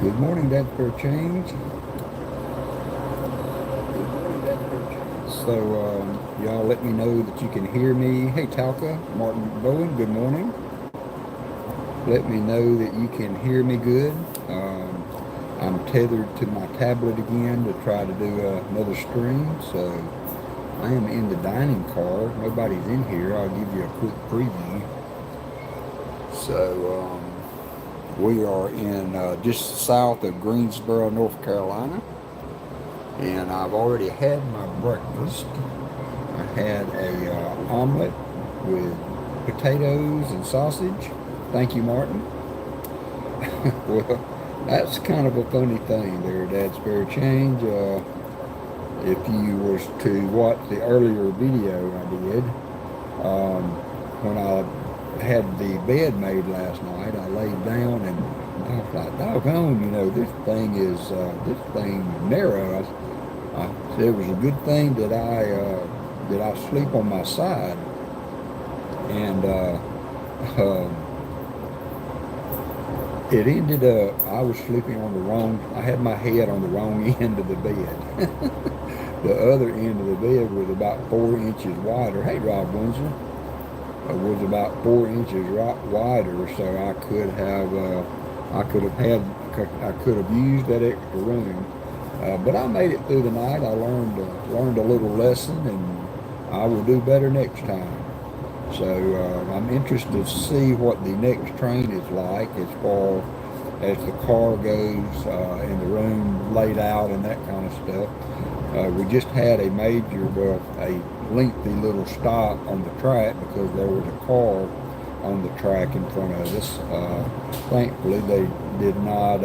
Good morning, Dad for a change. So, y'all let me know that you can hear me. Hey, Talca, Martin Bowen, good morning. Let me know that you can hear me good. Um, I'm tethered to my tablet again to try to do another stream. So, I am in the dining car. Nobody's in here. I'll give you a quick preview. So, we are in just south of Greensboro, North Carolina. And I've already had my breakfast. I had a omelet with potatoes and sausage. Thank you, Martin. Well, that's kind of a funny thing there, Dad Spare Change. If you was to watch the earlier video I did, um, when I had the bed made last night, I laid down and I was like, doggone, this thing narrow. It was a good thing that I sleep on my side, and um, it ended up I was sleeping on the wrong. I had my head on the wrong end of the bed. The other end of the bed was about 4 inches wider. Hey, Rob Windsor, was about 4 inches wider, so I could have used that extra room. But I made it through the night. I learned a little lesson, and I will do better next time. So I'm interested to see what the next train is like as far as the car goes, and the room laid out and that kind of stuff. We just had a lengthy little stop on the track because there was a car on the track in front of us. Thankfully, they did not.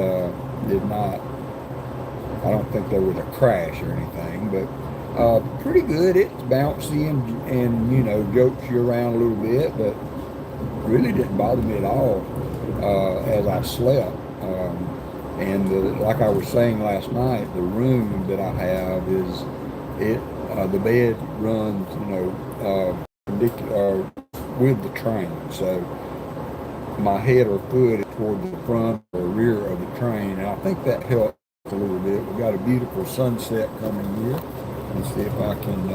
I don't think there was a crash or anything, but pretty good. It's bouncy and jokes you around a little bit, but really didn't bother me at all as I slept. Like I was saying last night, the room that I have the bed runs, with the train. So my head or foot is toward the front or rear of the train, and I think that helps a little bit. We've got a beautiful sunset coming here. Let's see if I can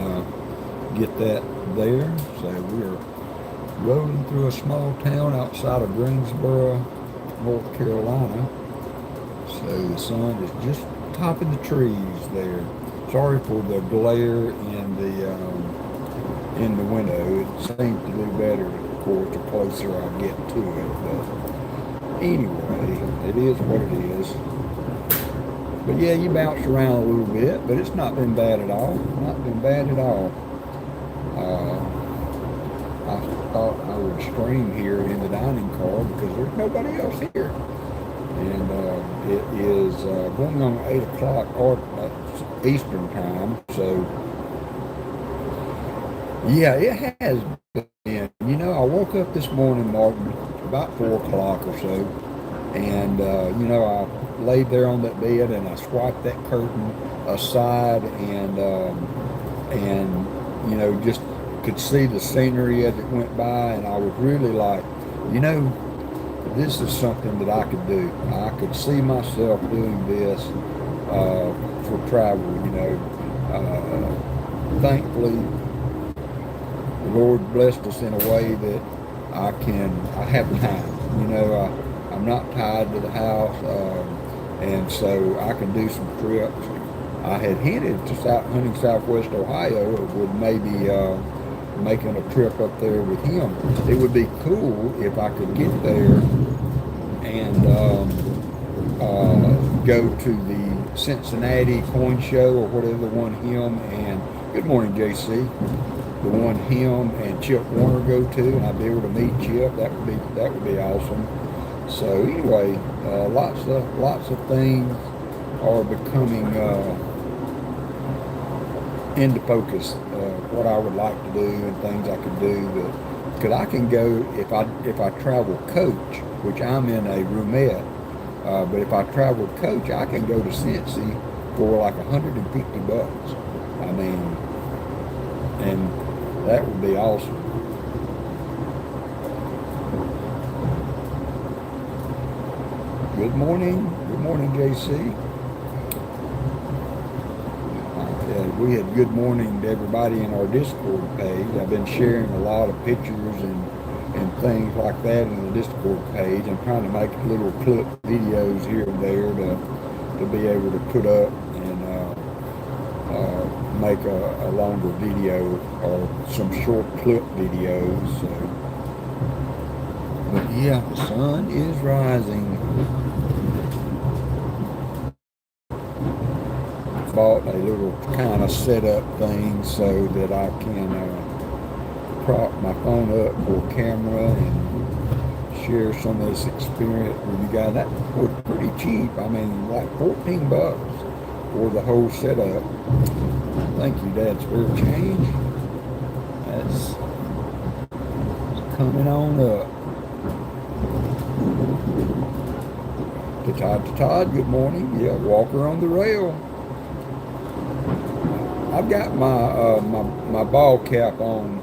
get that there. So we're rolling through a small town outside of Greensboro, North Carolina. So the sun is just topping the trees there. Sorry for the glare in the window. It seems to do better, of course, the closer I get to it. But anyway, it is what it is. But yeah, you bounce around a little bit, but it's not been bad at all. Not been bad at all. I thought I would stream here in the dining car because there's nobody else here. And it is going on 8 o'clock Eastern time. So, yeah, it has been. I woke up this morning, Martin, about 4 o'clock or so. And, I laid there on that bed and I swiped that curtain aside and just could see the scenery as it went by. And I was really like, this is something that I could do. I could see myself doing this for travel, Thankfully, the Lord blessed us in a way that I have time. I'm not tied to the house, and so I can do some trips. I had hinted to hunting Southwest Ohio with maybe making a trip up there with him. It would be cool if I could get there and go to the Cincinnati Coin Show or whatever the one him and good morning JC, the one him and Chip Warner go to, and I'd be able to meet Chip. That would be awesome. So anyway, lots of things are becoming into focus. What I would like to do and things I could do, because I can go if I travel coach, which I'm in a roomette. But if I travel coach, I can go to Cincy for like $150. I mean, and that would be awesome. Good morning. Good Good morning, JC. We had good morning to everybody in our Discord page. I've been sharing a lot of pictures and things like that in the Discord page. I'm trying to make little clip videos here and there to be able to put up and make a longer video or some short clip videos. So. But yeah, the sun is rising. Bought a little kind of setup thing so that I can prop my phone up for camera and share some of this experience with you guys. That was pretty cheap. I mean, like 14 bucks for the whole setup. Thank you, Dad. Spare change. That's coming on up. To Todd, good morning. Yeah, Walker on the rail. I've got my ball cap on.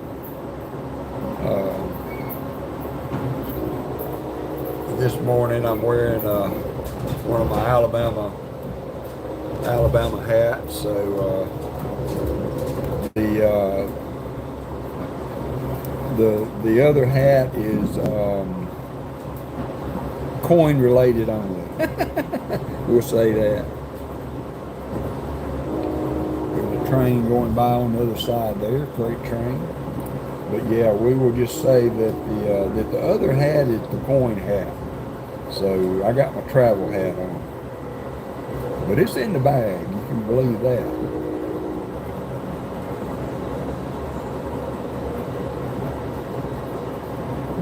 This morning I'm wearing one of my Alabama hats. So the other hat is coin related only. We'll say that. Train going by on the other side there, freight train. But yeah, we will just say that the other hat is the coin hat. So I got my travel hat on. But it's in the bag, you can believe that.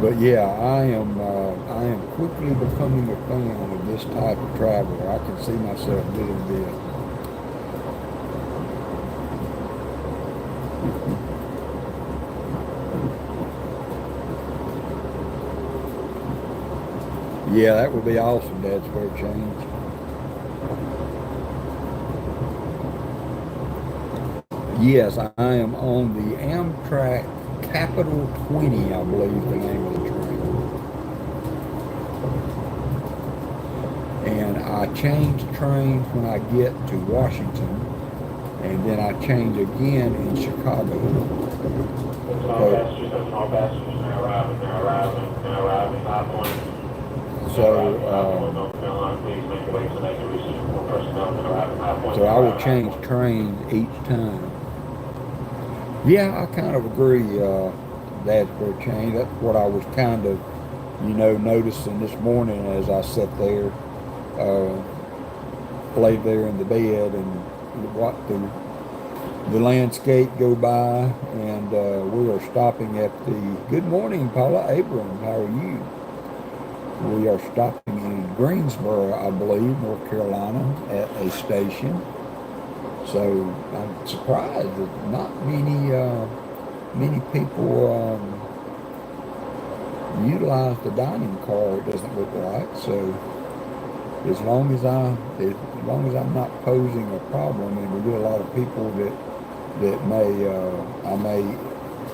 But yeah, I am quickly becoming a fan of this type of travel. I can see myself doing this. Yeah, that would be awesome, Dad's spare change. Yes, I am on the Amtrak Capital 20, I believe the name of the train. And I change trains when I get to Washington, and then I change again in Chicago. So I will change trains each time. Yeah, I kind of agree, Dad, for a change. That's what I was kind of, noticing this morning as I sat there, laid there in the bed and watched the landscape go by. And we are stopping at the, good morning, Paula Abram, how are you? We are stopping in Greensboro, I believe, North Carolina, at a station. So I'm surprised that not many people utilize the dining car. It doesn't look like. So as long as I'm not posing a problem, and we do a lot of people that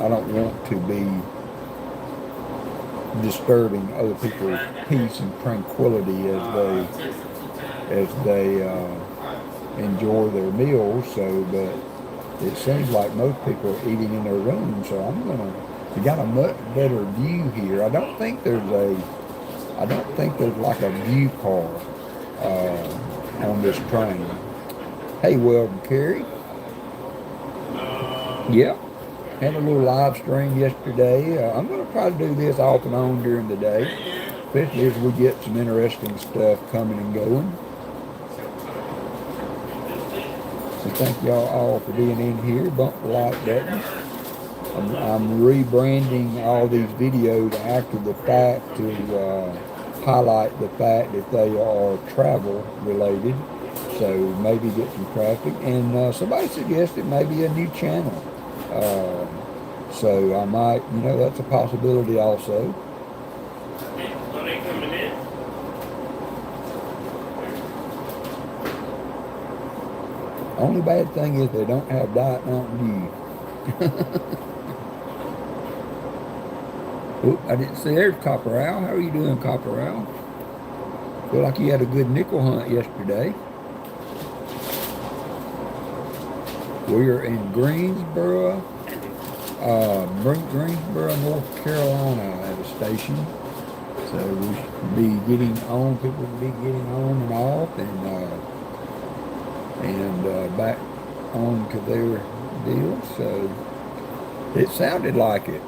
I don't want to be disturbing other people's peace and tranquility as they enjoy their meals. So, but it seems like most people are eating in their room. So we got a much better view here. I don't think there's like a view car on this train. Hey, Weldon Carey. Yeah. Had a little live stream yesterday. I'm going to try to do this off and on during the day, especially as we get some interesting stuff coming and going. So thank y'all all for being in here. Bump the like button. I'm rebranding all these videos after the fact to highlight the fact that they are travel related. So maybe get some traffic. And somebody suggested maybe a new channel. So I might, that's a possibility also. Only bad thing is they don't have Diet Mountain Dew. Oop, I didn't see there's Copper Owl. How are you doing, Copper Owl? Feel like you had a good nickel hunt yesterday. We are in Greensboro, North Carolina at a station. So we should be getting on, people will be getting on and off and back on to their deal. So it sounded like it.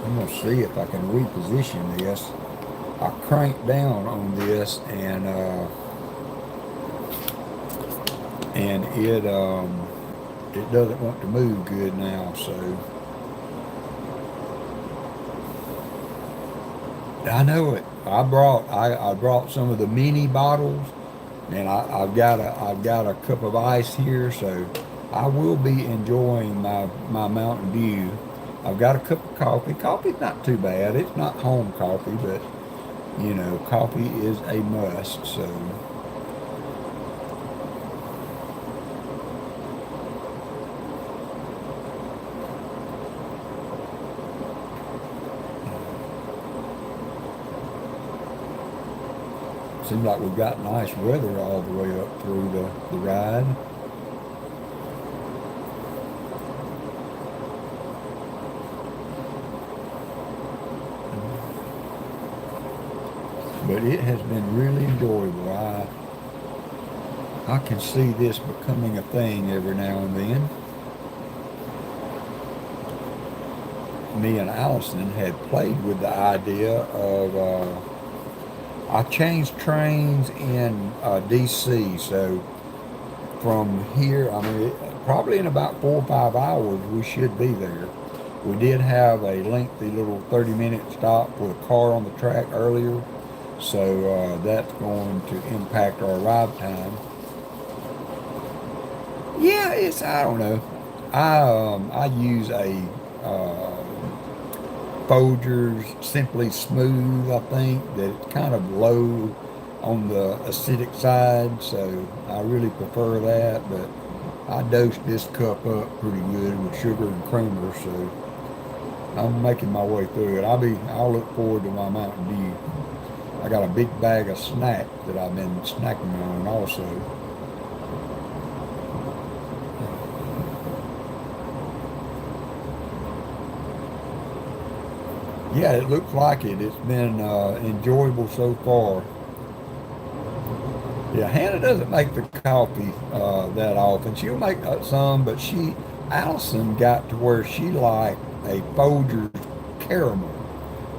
I'm going to see if I can reposition this. I cranked down on this and it doesn't want to move good now. So I know it. I brought some of the mini bottles, and I've got a cup of ice here, so I will be enjoying my Mountain Dew. I've got a cup of coffee. Coffee's not too bad. It's not home coffee, but you know, coffee is a must. So seems like we've got nice weather all the way up through the ride. But it has been really enjoyable. I can see this becoming a thing every now and then. Me and Allison had played with the idea of I changed trains in DC, so from here, I mean, probably in about 4 or 5 hours, we should be there. We did have a lengthy little 30-minute stop with a car on the track earlier, so that's going to impact our arrive time. Yeah, I don't know. I use a uh, Folgers Simply Smooth, I think, that it's kind of low on the acidic side, so I really prefer that, but I dosed this cup up pretty good with sugar and creamer, so I'm making my way through it. I'll look forward to my Mountain Dew. I got a big bag of snack that I've been snacking on also. Yeah, it looks like it. It's been enjoyable so far. Yeah, Hannah doesn't make the coffee that often. She'll make some, but Allison got to where she liked a Folgers caramel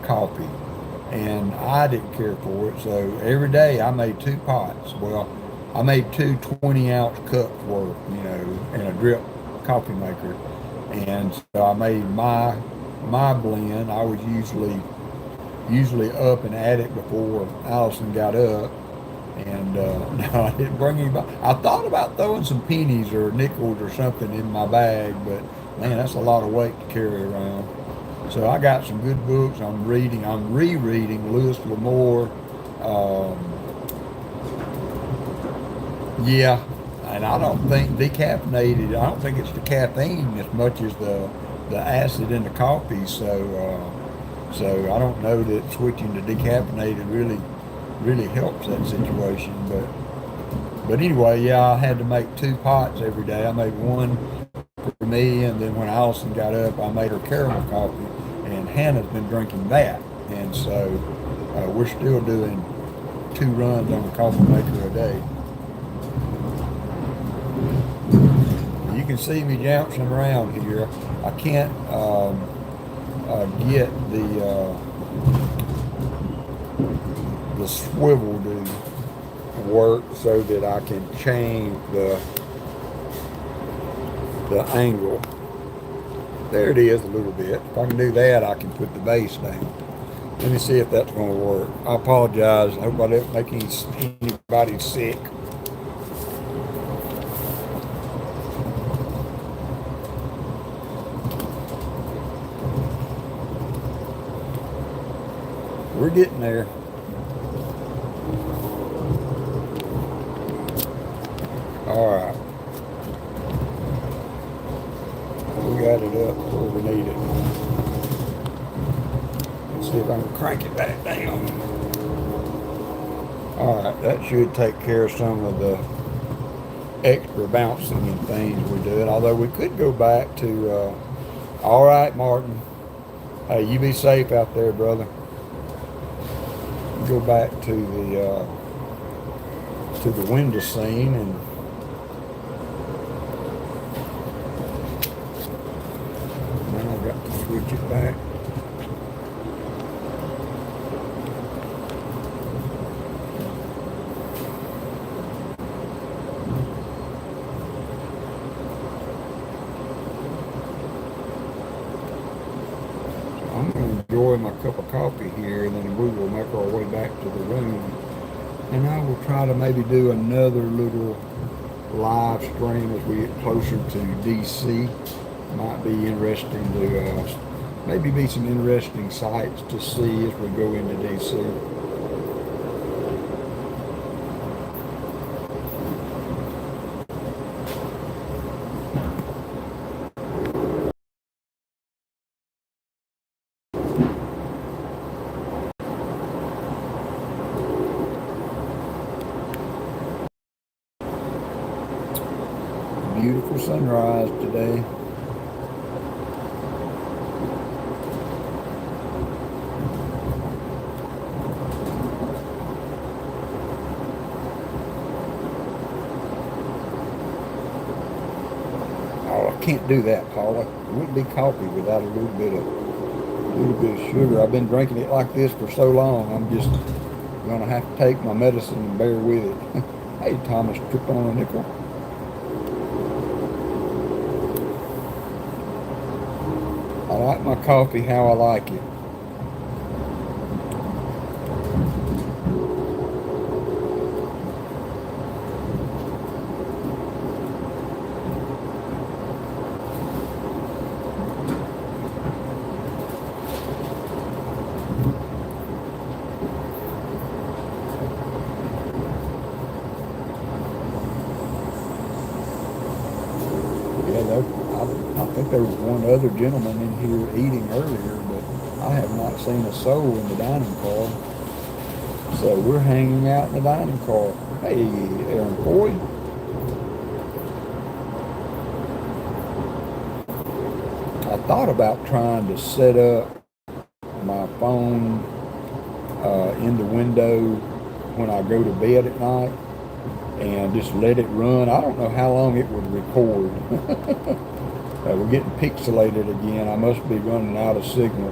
coffee, and I didn't care for it. So every day I made 2 pots. Well, I made two 20-ounce cups worth, you know, in a drip coffee maker, and so I made my blend. I was usually up and at it before Allison got up. And no, I didn't bring anybody. I thought about throwing some pennies or nickels or something in my bag, but man, that's a lot of weight to carry around. So I got some good books. I'm reading. I'm rereading Lewis L'Amour. Yeah, and I don't think decaffeinated. I don't think it's the caffeine as much as the acid in the coffee. So I don't know that switching to decaffeinated really helps that situation. But anyway, yeah, I had to make 2 pots every day. I made one for me, and then when Allison got up, I made her caramel coffee, and Hannah's been drinking that. And so we're still doing 2 runs on the coffee maker a day. You can see me jouncing around here. I can't get the swivel to work so that I can change the angle. There it is a little bit. If I can do that, I can put the base down. Let me see if that's going to work. I apologize. I hope I didn't make anybody sick. We're getting there. All right. We got it up where we need it. see if I can crank it back down. All right, that should take care of some of the extra bouncing and things we're doing. Although we could go back to, all right, Martin. Hey, you be safe out there, brother. Go back to the window scene and now I've got to switch it back. I'm going to enjoy my cup of coffee here, and then we will make our way back to the room. And I will try to maybe do another little live stream as we get closer to DC. Might be interesting to, maybe be some interesting sights to see as we go into DC. Beautiful sunrise today. Oh, I can't do that, Paula. It wouldn't be coffee without a little bit of sugar. I've been drinking it like this for so long. I'm just gonna have to take my medicine and bear with it. Hey, Thomas, trip on a nickel. I like my coffee how I like it. I think there was one other gentleman in here eating earlier, but I have not seen a soul in the dining car. So we're hanging out in the dining car. Hey, Aaron Coy. I thought about trying to set up my phone in the window when I go to bed at night and just let it run. I don't know how long it would record. We're getting pixelated again. I must be running out of signal.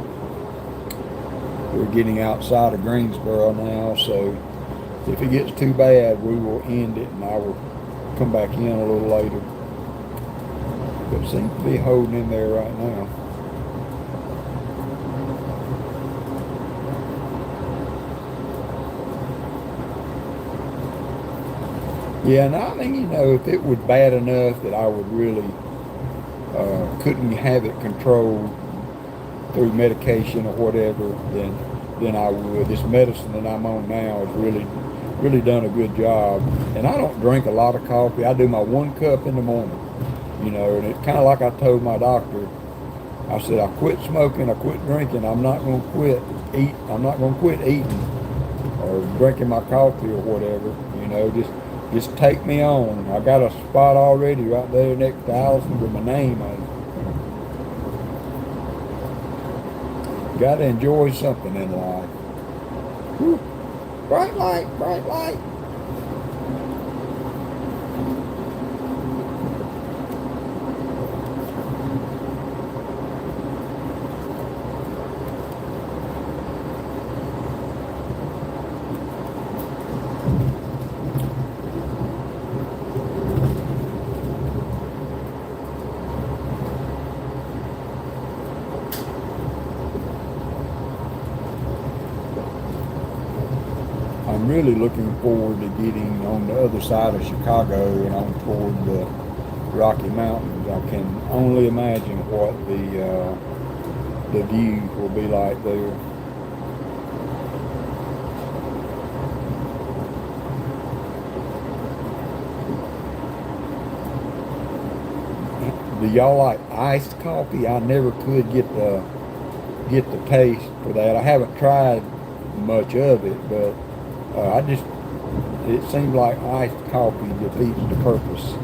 We're getting outside of Greensboro now, so if it gets too bad, we will end it and I will come back in a little later. But it seems to be holding in there right now. Yeah, and I mean, you know, if it was bad enough that I would really couldn't have it controlled through medication or whatever, then I would. This medicine that I'm on now has really done a good job. And I don't drink a lot of coffee. I do my 1 cup in the morning, you know, and it's kind of like I told my doctor. I said, I quit smoking, I quit drinking. I'm not going to quit eating or drinking my coffee or whatever, you know, just take me on. I got a spot already right there next to Allison with my name on it. Got to enjoy something in life. Whew. Bright light, bright light. I'm really looking forward to getting on the other side of Chicago and on toward the Rocky Mountains. I can only imagine what the view will be like there. Do y'all like iced coffee? I never could get the get the taste for that. I haven't tried much of it, but it seems like iced coffee defeats the purpose.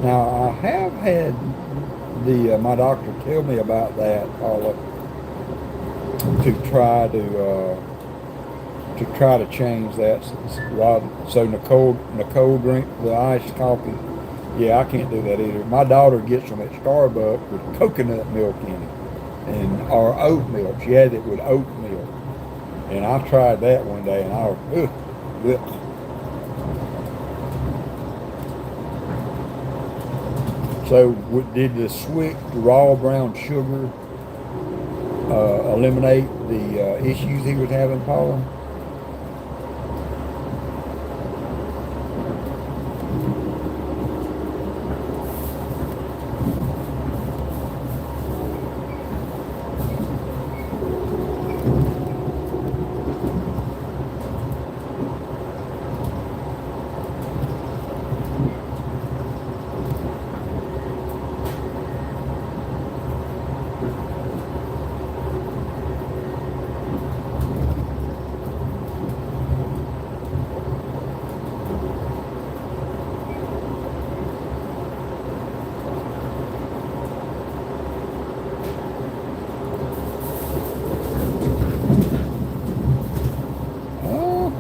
Now, I have had my doctor tell me about that, Paula, to try to change that. So Nicole drink the iced coffee. Yeah, I can't do that either. My daughter gets them at Starbucks with coconut milk in it, or oat milk. She had it with oat milk, and I tried that one day, and I was, ugh, ugh. So did the sweet raw brown sugar eliminate the issues he was having, Paula?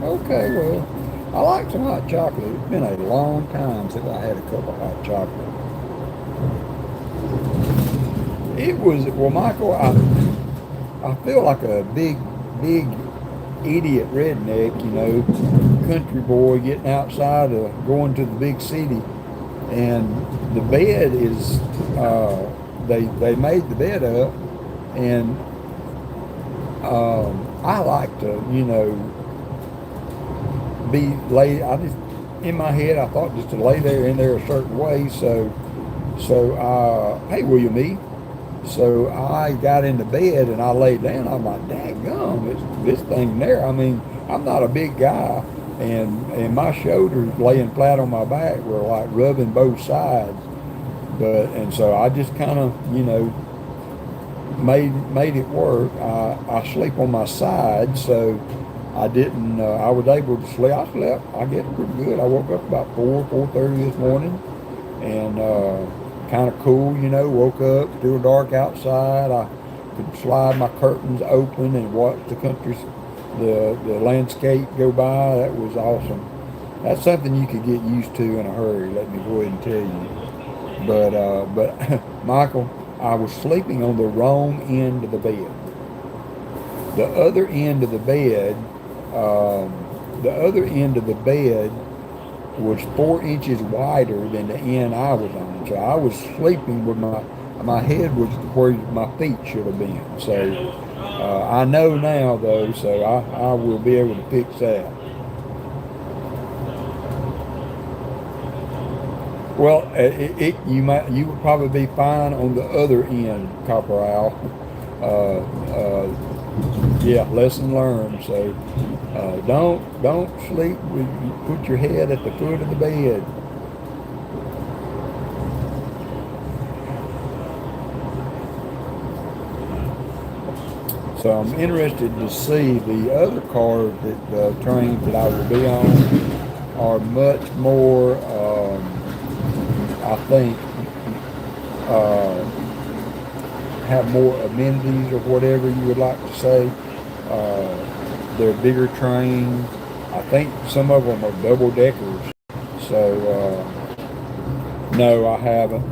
Okay, well, I like some hot chocolate. It's been a long time since I had a cup of hot chocolate. It was, well, Michael, I feel like a big idiot redneck, country boy getting outside of going to the big city. And the bed is, they made the bed up, and I like to, I just, in my head, I thought just to lay there in there a certain way. Hey, William E. So I got into bed and I laid down. I'm like, daggum, this thing there. I mean, I'm not a big guy, and my shoulders laying flat on my back were like rubbing both sides. And so I just kind of, made it work. I sleep on my side, so I didn't. I was able to sleep. I slept, I guess, pretty good. I woke up about 4:30 this morning, and kind of cool. Woke up, still dark outside. I could slide my curtains open and watch the landscape go by. That was awesome. That's something you could get used to in a hurry. Let me go ahead and tell you. But Michael, I was sleeping on the wrong end of the bed. The other end of the bed. The other end of the bed was 4 inches wider than the end I was on. So I was sleeping with my head was where my feet should have been. So I know now though, so I will be able to fix that. Well, you would probably be fine on the other end, Copper Owl. Yeah, lesson learned. So don't sleep put your head at the foot of the bed. So I'm interested to see the other cars trains that I will be on are much more, I think, have more amenities or whatever you would like to say. They're bigger trains. I think some of them are double deckers. So no, I haven't.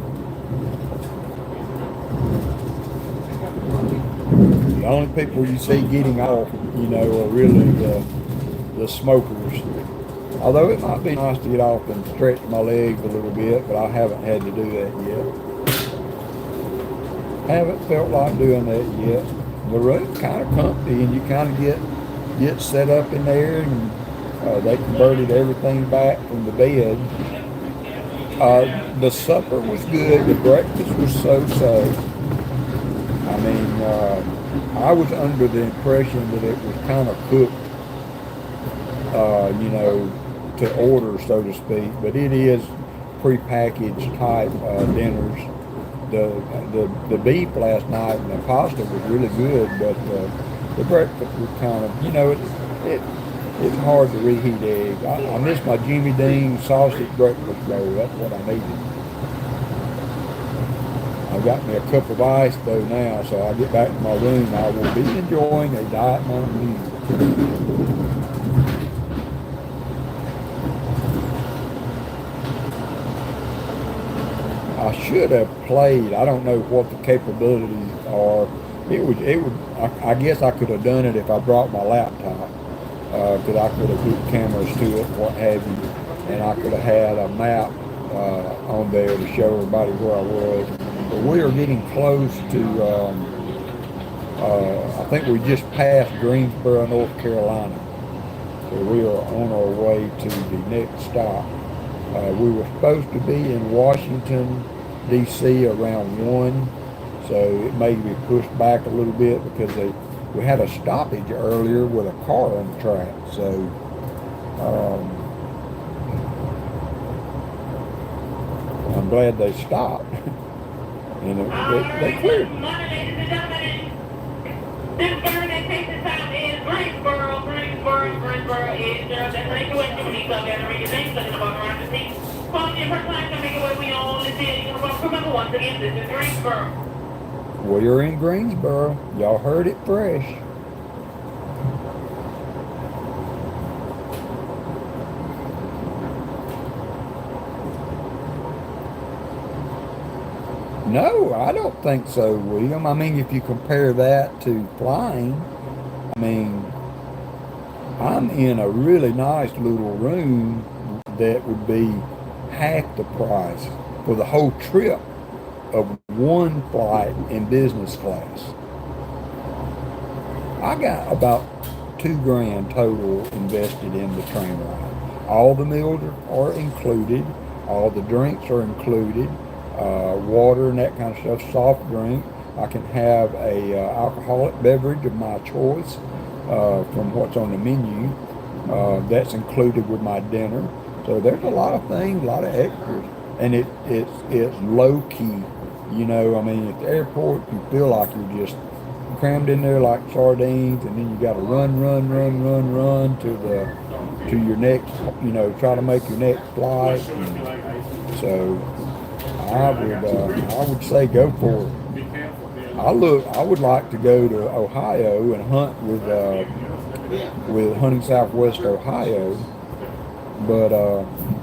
The only people you see getting off, are really the smokers. Although it might be nice to get off and stretch my legs a little bit, but I haven't had to do that yet. Haven't felt like doing that yet. the room kind of comfy, and you kind of get set up in there, and they converted everything back from the bed. The supper was good. The breakfast was so-so. I mean, I was under the impression that it was kind of cooked, to order, so to speak. But it is prepackaged type dinners. The beef last night and the pasta was really good, but the breakfast was kind of, it's hard to reheat eggs. I miss my Jimmy Dean sausage breakfast bowl. That's what I needed. I've got me a cup of ice though now, so I get back to my room. I will be enjoying a Diet Mountain Dew. I should have played. I don't know what the capabilities are. I guess I could have done it if I brought my laptop, because I could have hooked cameras to it, what have you, and I could have had a map on there to show everybody where I was. But we are getting close to. I think we just passed Greensboro, North Carolina, so we are on our way to the next stop. We were supposed to be in Washington, D.C. around 1, so it may be pushed back a little bit because we had a stoppage earlier with a car on the track. So I'm glad they stopped. And they cleared. This Bernadette Texas time is Greensboro is that's like the West Indies, so gather your names, looking about around the seat. Function first time to make it where we on the city. Remember once again, this is Greensboro. We're in Greensboro. Y'all heard it fresh. No, I don't think so, William. I mean, if you compare that to flying, I mean, I'm in a really nice little room that would be half the price for the whole trip of one flight in business class. I got about $2,000 total invested in the train ride. All the meals are included. All the drinks are included. Water and that kind of stuff, soft drink. I can have a alcoholic beverage of my choice from what's on the menu. That's included with my dinner. So there's a lot of things, a lot of extras, and it's low key. I mean, at the airport, you feel like you're just crammed in there like sardines, and then you got to run to your next, try to make your next flight. And so I would say go for it. I would like to go to Ohio and hunt with Hunting Southwest Ohio, but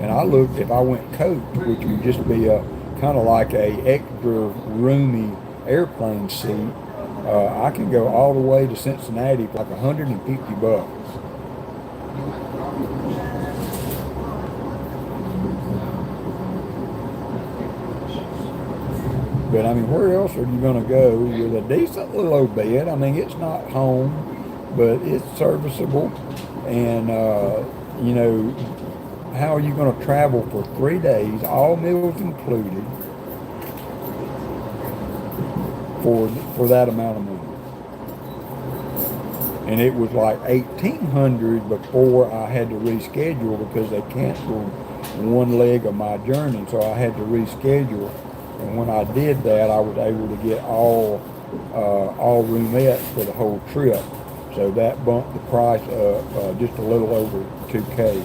and I looked, if I went coach, which would just be a kind of like a extra roomy airplane seat, I can go all the way to Cincinnati for like $150. But I mean, where else are you going to go with a decent little old bed? I mean, it's not home, but it's serviceable. And, how are you going to travel for 3 days, all meals included, for that amount of money? And it was like $1,800 before I had to reschedule because they canceled one leg of my journey, so I had to reschedule. And when I did that, I was able to get all roomettes for the whole trip. So that bumped the price up just a little over $2,000.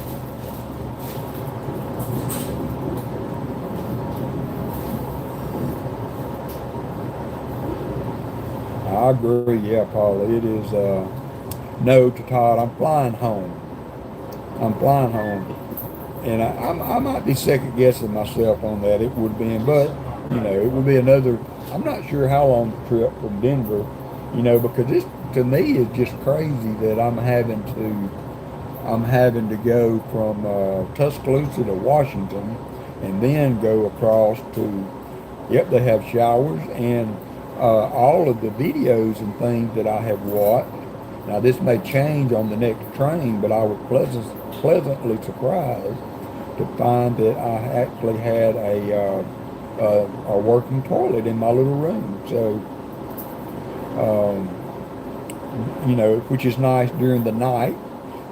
I agree, yeah, Paula. It is no to Todd. I'm flying home. And I might be second guessing myself on that. It would have been, but it would be another. I'm not sure how long the trip from Denver, because this to me is just crazy that I'm having to go from Tuscaloosa to Washington, and then go across to. Yep, they have showers, and all of the videos and things that I have watched. Now this may change on the next train, but I was pleasantly surprised to find that I actually had a working toilet in my little room. So, you know, which is nice during the night.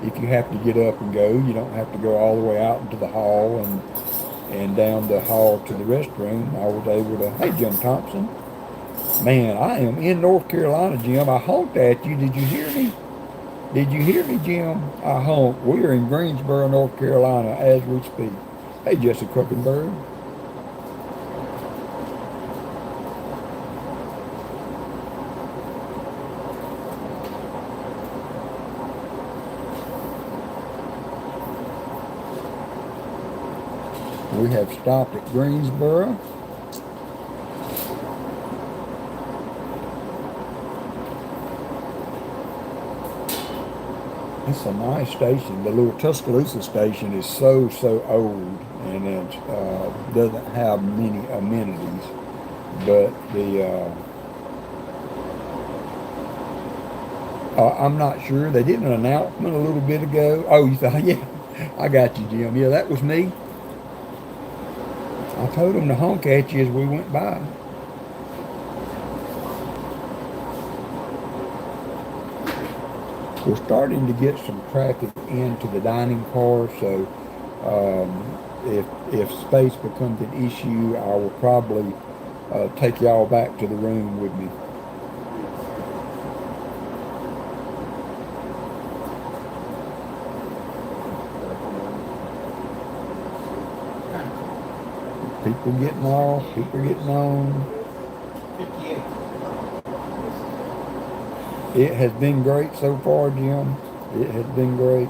If you have to get up and go, you don't have to go all the way out into the hall and down the hall to the restroom. I was able to, hey, Jim Thompson. Man, I am in North Carolina, Jim. I honked at you. Did you hear me? Did you hear me, Jim? I honked. We are in Greensboro, North Carolina as we speak. Hey, Jesse Crookenberg. We have stopped at Greensboro. It's a nice station. The little Tuscaloosa station is so old, and it doesn't have many amenities. But I'm not sure. They did an announcement a little bit ago. Oh, you thought, yeah, I got you, Jim. Yeah, that was me. I told them to honk at you as we went by. We're starting to get some traffic into the dining car, so if space becomes an issue, I will probably take y'all back to the room with me. People getting off, people getting on. 58. It has been great so far, Jim. It has been great.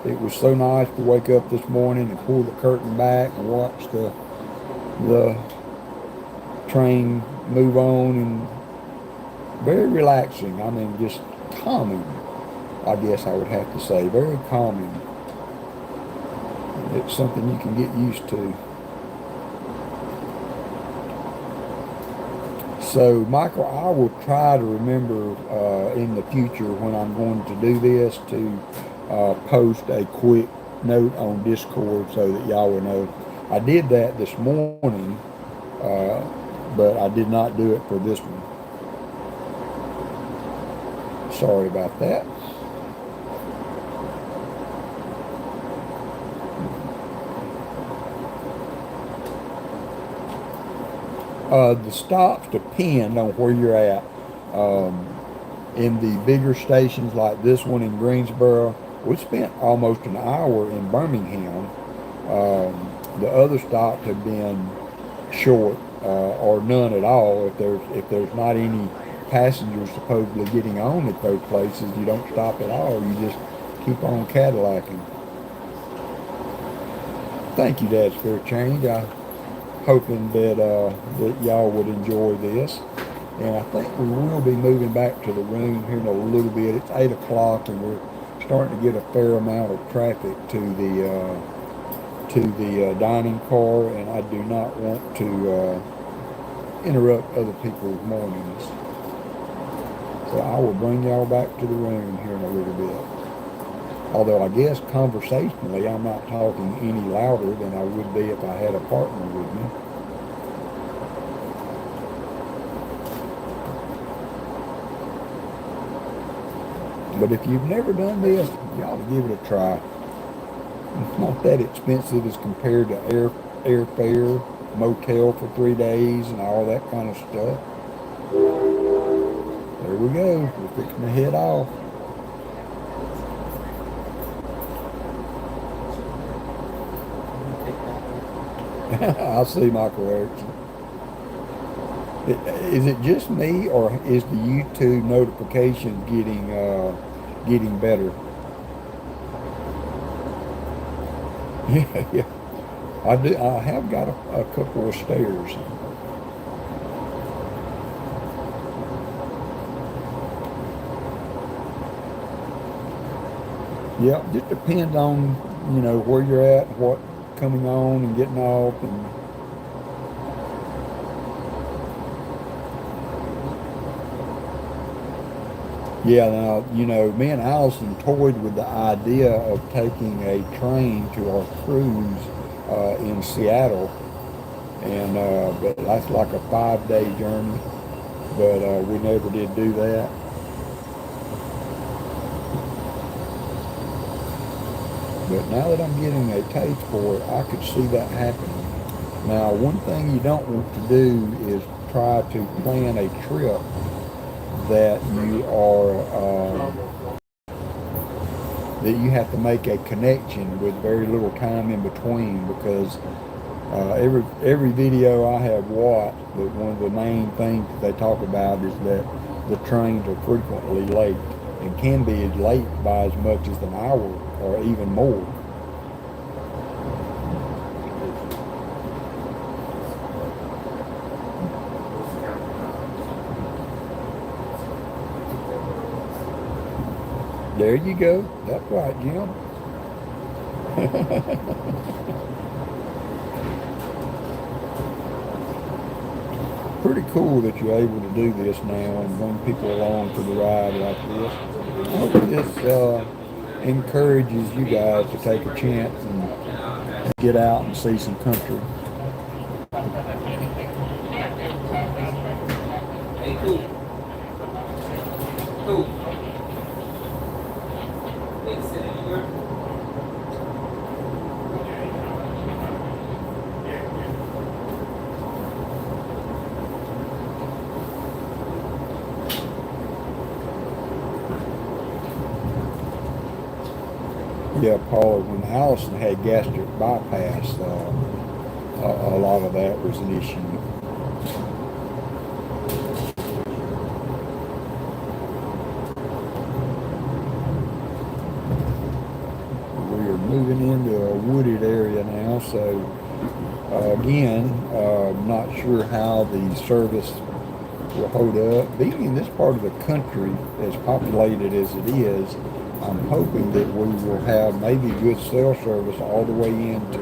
It was so nice to wake up this morning and pull the curtain back and watch the train move on, and very relaxing. I mean, just calming, I guess I would have to say. Very calming. It's something you can get used to. So, Michael, I will try to remember in the future when I'm going to do this to post a quick note on Discord so that y'all will know. I did that this morning, but I did not do it for this one. Sorry about that. The stops depend on where you're at. In the bigger stations like this one in Greensboro, we spent almost an hour in Birmingham. The other stops have been short or none at all. If there's not any passengers supposedly getting on at those places, you don't stop at all. You just keep on Cadillacing. Thank you, Dad's Fair Change. I'm hoping that y'all would enjoy this. And I think we will be moving back to the room here in a little bit. It's 8 o'clock, and we're starting to get a fair amount of traffic to the dining car, and I do not want to interrupt other people's mornings. So I will bring y'all back to the room here in a little bit. Although I guess conversationally I'm not talking any louder than I would be if I had a partner with me. But if you've never done this, you ought to give it a try. It's not that expensive as compared to airfare, motel for 3 days, and all that kind of stuff. There we go. We're fixing to head off. I see Michael Erickson. Is it just me, or is the YouTube notification getting better? Yeah. I have got a couple of stairs. Yeah, just depends on, where you're at, what coming on and getting off, and Yeah, now, you know, me and Allison toyed with the idea of taking a train to our cruise in Seattle, and but that's like a 5 day journey, but we never did do that. But now that I'm getting a taste for it, I could see that happening. Now, one thing you don't want to do is try to plan a trip that that you have to make a connection with very little time in between, because every video I have watched, that one of the main things that they talk about is that the trains are frequently late and can be as late by as much as an hour or even more. There you go. That's right, Jim. Pretty cool that you're able to do this now and bring people along for the ride like this. I hope this encourages you guys to take a chance and get out and see some country. Hey, cool. Cool. Hey, sit anywhere. Yeah, Paula, when Allison had gastric bypass, a lot of that was an issue. We are moving into a wooded area now, so again, not sure how the service will hold up. Being in this part of the country, as populated as it is, I'm hoping that we will have maybe good cell service all the way into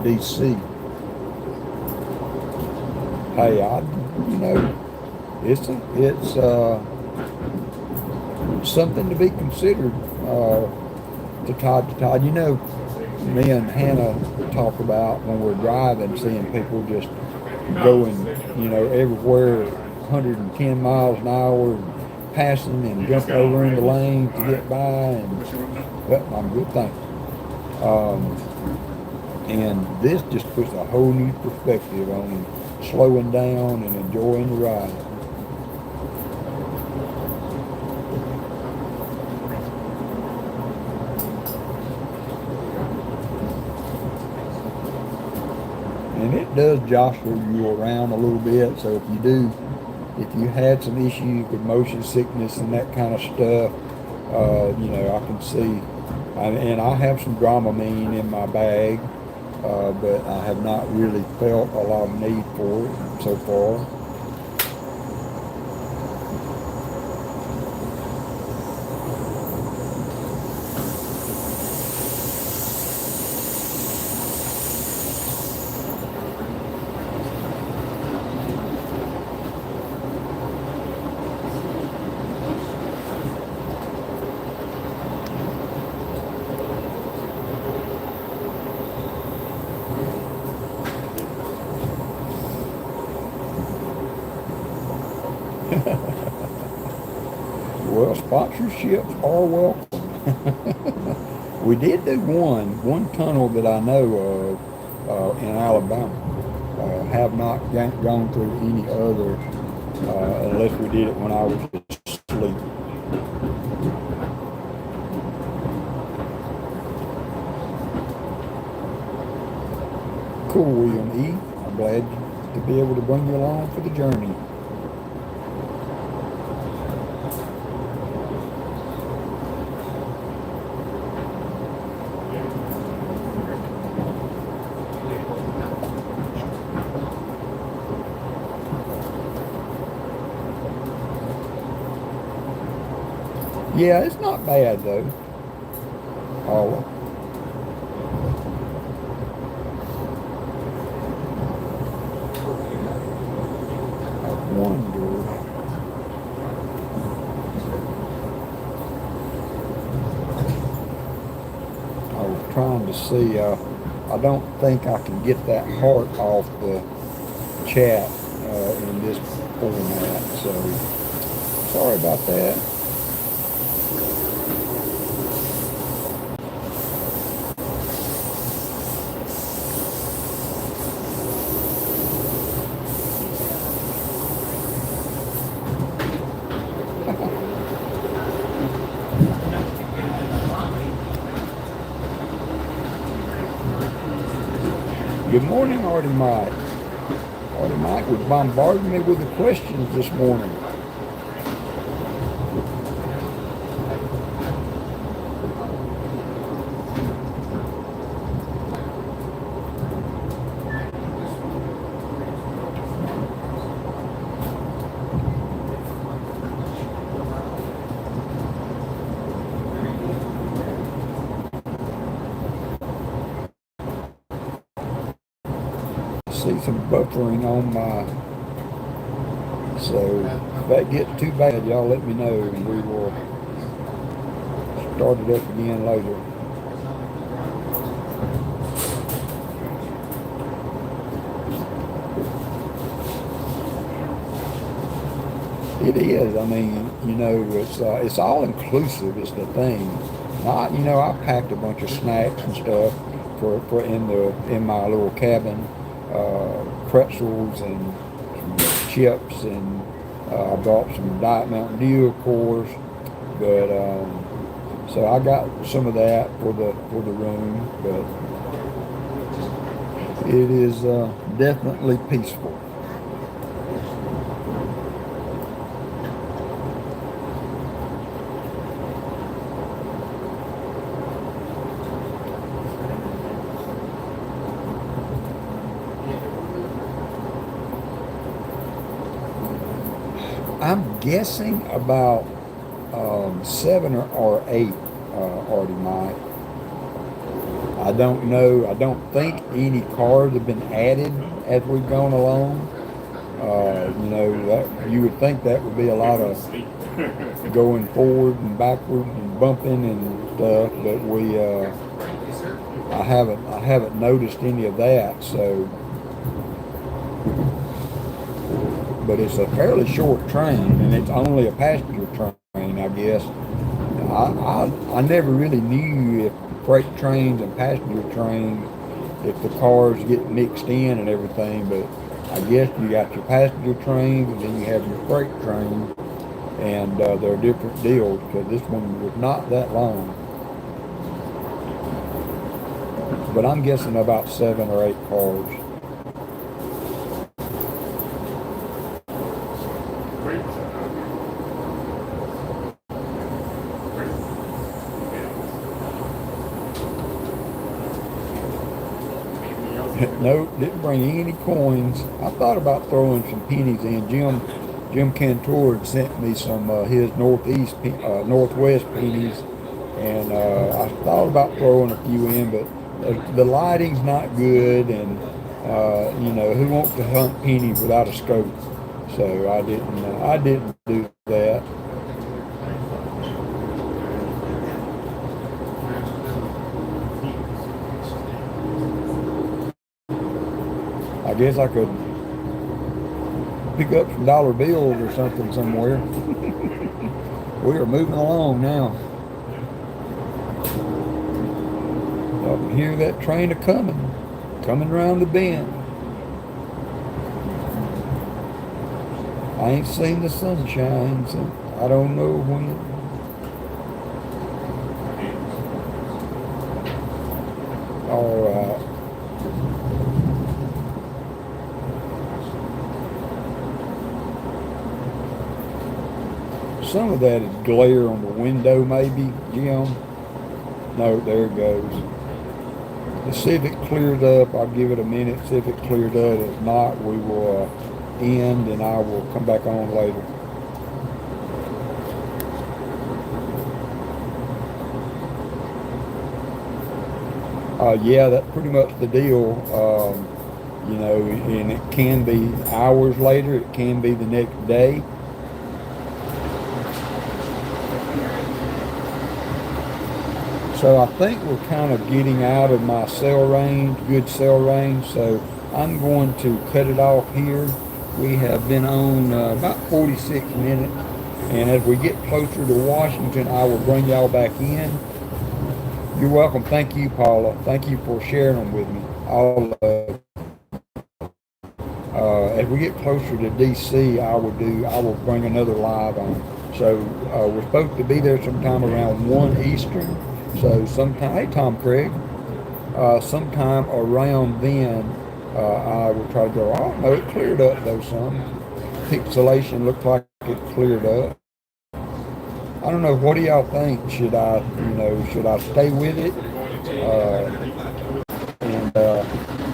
DC. Hey, you know, it's something to be considered to Todd. You know, me and Hannah talk about when we're driving, seeing people just going, you know, everywhere 110 miles an hour, passing and jumping over in the lane to get by, and well, I'm a good thing. And this just puts a whole new perspective on slowing down and enjoying the ride. And it does jostle you around a little bit, so if you had some issues with motion sickness and that kind of stuff, you know, I can see, and I have some Dramamine in my bag, but I have not really felt a lot of need for it so far. Well, sponsorships are welcome. We did do one tunnel that I know of in Alabama. Have not gone through any other unless we did it when I was asleep. Cool, William E. I'm glad to be able to bring you along for the journey. Yeah, it's not bad though. Oh, I wonder. to see. I don't think I can get that heart off the chat in this format. So sorry about that. Good morning, Artie Mike. Artie Mike was bombarding me with the questions this morning. See some buffering on my, so if that gets too bad, y'all let me know and we will start it up again later. It is. I mean, you know, it's all inclusive. Is the thing. I packed a bunch of snacks and stuff for in my little cabin. Pretzels and some chips, and I bought some Diet Mountain Dew, of course. But so I got some of that for the room. But it is definitely peaceful. I'm guessing about 7 or 8, Artie Mike. I don't know. I don't think any cars have been added as we've gone along. You would think that would be a lot of going forward and backward and bumping and stuff, but I haven't noticed any of that. So. But it's a fairly short train, and it's only a passenger train, I guess. I never really knew if freight trains and passenger trains, if the cars get mixed in and everything, but I guess you got your passenger trains and then you have your freight train, and they're different deals, because this one was not that long. But I'm guessing about 7 or 8 cars. No, didn't bring any coins. I thought about throwing some pennies in. Jim Cantor had sent me some his Northwest pennies, and I thought about throwing a few in, but the lighting's not good, and who wants to hunt pennies without a scope? So I didn't do that. I guess I could pick up some dollar bills or something somewhere. We are moving along now. I can hear that train coming around the bend. I ain't seen the sunshine since I don't know when. All right. Some of that is glare on the window, maybe, Jim. No, there it goes. Let's see if it clears up. I'll give it a minute, see if it clears up. If not, we will end, and I will come back on later. Yeah, that's pretty much the deal. And it can be hours later. It can be the next day. So I think we're kind of getting out of my cell range, good cell range. So I'm going to cut it off here. We have been on about 46 minutes. And as we get closer to Washington, I will bring y'all back in. You're welcome. Thank you, Paula. Thank you for sharing them with me. All as we get closer to DC, I will bring another live on. So we're supposed to be there sometime around 1 Eastern. So sometime, hey Tom Craig, sometime around then, I will try to go. Oh no, it cleared up though some. Pixelation looked like it cleared up. I don't know. What do y'all think? Should I stay with it?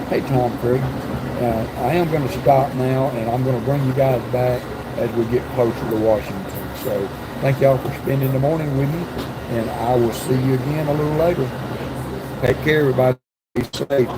Hey Tom Craig, I am going to stop now, and I'm going to bring you guys back as we get closer to Washington. So thank y'all for spending the morning with me, and I will see you again a little later. Take care, everybody. Be safe.